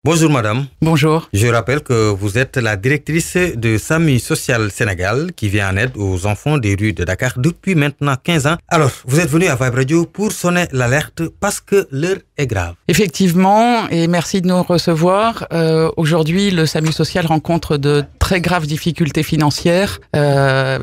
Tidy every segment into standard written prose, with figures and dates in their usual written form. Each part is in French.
Bonjour madame. Bonjour. Je rappelle que vous êtes la directrice de SAMU Social Sénégal qui vient en aide aux enfants des rues de Dakar depuis maintenant 15 ans. Alors, vous êtes venu à Vibe Radio pour sonner l'alerte parce que l'heure est grave. Effectivement, et merci de nous recevoir. Aujourd'hui, le SAMU Social rencontre de très graves difficultés financières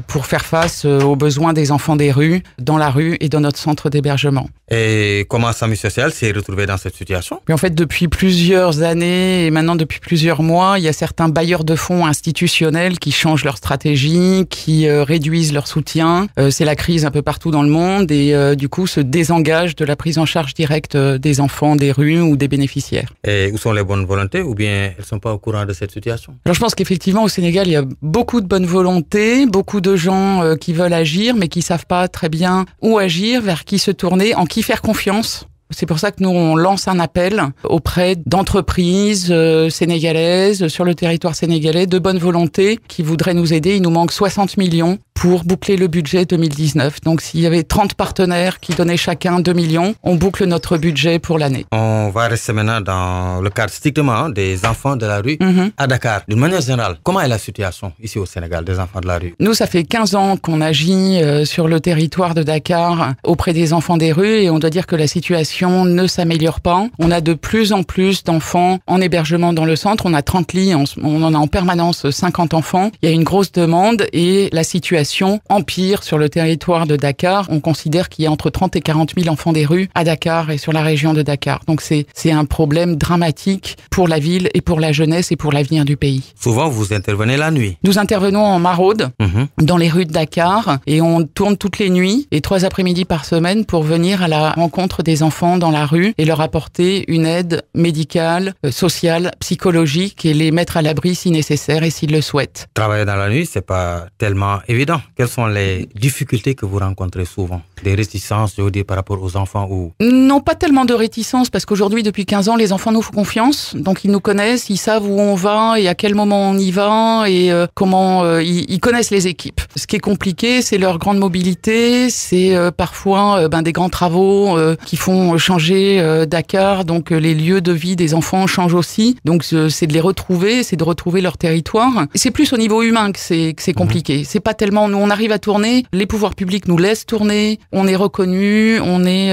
pour faire face aux besoins des enfants des rues, dans la rue et dans notre centre d'hébergement. Et comment SAMU Social s'est retrouvé dans cette situation? En fait, depuis plusieurs années et maintenant depuis plusieurs mois, il y a certains bailleurs de fonds institutionnels qui changent leur stratégie, qui réduisent leur soutien. C'est la crise un peu partout dans le monde et du coup se désengagent de la prise en charge directe des enfants des rues ou des bénéficiaires. Et où sont les bonnes volontés ou bien elles ne sont pas au courant de cette situation? Alors je pense qu'effectivement au Sénégal, il y a beaucoup de bonne volonté, beaucoup de gens qui veulent agir mais qui savent pas très bien où agir, vers qui se tourner, en qui faire confiance. C'est pour ça que nous, on lance un appel auprès d'entreprises sénégalaises sur le territoire sénégalais de bonne volonté qui voudraient nous aider. Il nous manque 60 millions pour boucler le budget 2019. Donc, s'il y avait 30 partenaires qui donnaient chacun 2 millions, on boucle notre budget pour l'année. On va rester maintenant dans le cadre strictement des enfants de la rue à Dakar. D'une manière générale, comment est la situation ici au Sénégal des enfants de la rue? Nous, ça fait 15 ans qu'on agit sur le territoire de Dakar auprès des enfants des rues et on doit dire que la situation ne s'améliore pas. On a de plus en plus d'enfants en hébergement dans le centre. On a 30 lits, on en a en permanence 50 enfants. Il y a une grosse demande et la situation empire sur le territoire de Dakar. On considère qu'il y a entre 30 et 40 000 enfants des rues à Dakar et sur la région de Dakar. Donc c'est un problème dramatique pour la ville et pour la jeunesse et pour l'avenir du pays. Souvent, vous intervenez la nuit. Nous intervenons en maraude dans les rues de Dakar et on tourne toutes les nuits et 3 après-midi par semaine pour venir à la rencontre des enfants dans la rue et leur apporter une aide médicale, sociale, psychologique et les mettre à l'abri si nécessaire et s'ils le souhaitent. Travailler dans la nuit, c'est pas tellement évident. Quelles sont les difficultés que vous rencontrez souvent? Des réticences, je veux dire, par rapport aux enfants ou... Non, pas tellement de réticences parce qu'aujourd'hui, depuis 15 ans, les enfants nous font confiance. Donc, ils nous connaissent, ils savent où on va et à quel moment on y va et comment... ils connaissent les équipes. Ce qui est compliqué, c'est leur grande mobilité, c'est parfois des grands travaux qui font changer Dakar. Donc, les lieux de vie des enfants changent aussi. Donc, c'est de les retrouver, c'est de retrouver leur territoire. C'est plus au niveau humain que c'est compliqué. C'est pas tellement... Nous, on arrive à tourner, les pouvoirs publics nous laissent tourner, on est reconnu, on est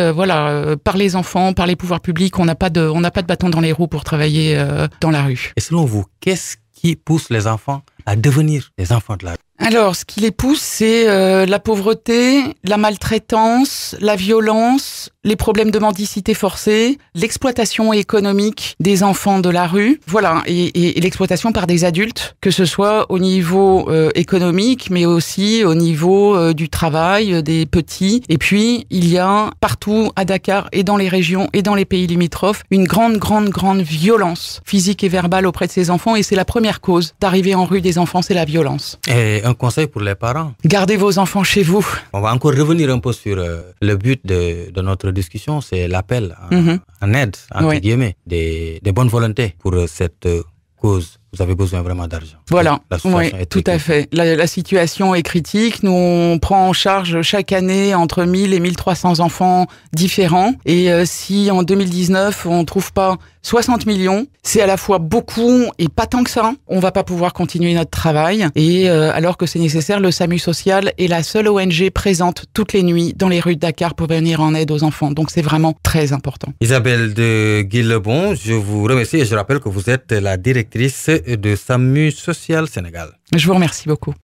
par les enfants, par les pouvoirs publics, on n'a pas de bâton dans les roues pour travailler dans la rue. Et selon vous, qu'est-ce qui pousse les enfants à devenir des enfants de la rue? Alors, ce qui les pousse, c'est la pauvreté, la maltraitance, la violence, les problèmes de mendicité forcée, l'exploitation économique des enfants de la rue, voilà, et l'exploitation par des adultes, que ce soit au niveau économique, mais aussi au niveau du travail des petits. Et puis, il y a partout à Dakar et dans les régions et dans les pays limitrophes une grande violence physique et verbale auprès de ces enfants. Et c'est la première cause d'arriver en rue des enfants, c'est la violence. Et un conseil pour les parents? Gardez vos enfants chez vous. On va encore revenir un peu sur le but de notre discussion, c'est l'appel en aide, entre guillemets, des bonnes volontés pour cette cause. Vous avez besoin vraiment d'argent. Voilà, oui, est tout à fait. La situation est critique. Nous, on prend en charge chaque année entre 1000 et 1300 enfants différents. Et si en 2019, on ne trouve pas 60 millions, c'est à la fois beaucoup et pas tant que ça. On va pas pouvoir continuer notre travail. Et alors que c'est nécessaire, le SAMU Social est la seule ONG présente toutes les nuits dans les rues de Dakar pour venir en aide aux enfants. Donc c'est vraiment très important. Isabelle de Guillebon, je vous remercie et je rappelle que vous êtes la directrice de SAMU Social Sénégal. Je vous remercie beaucoup.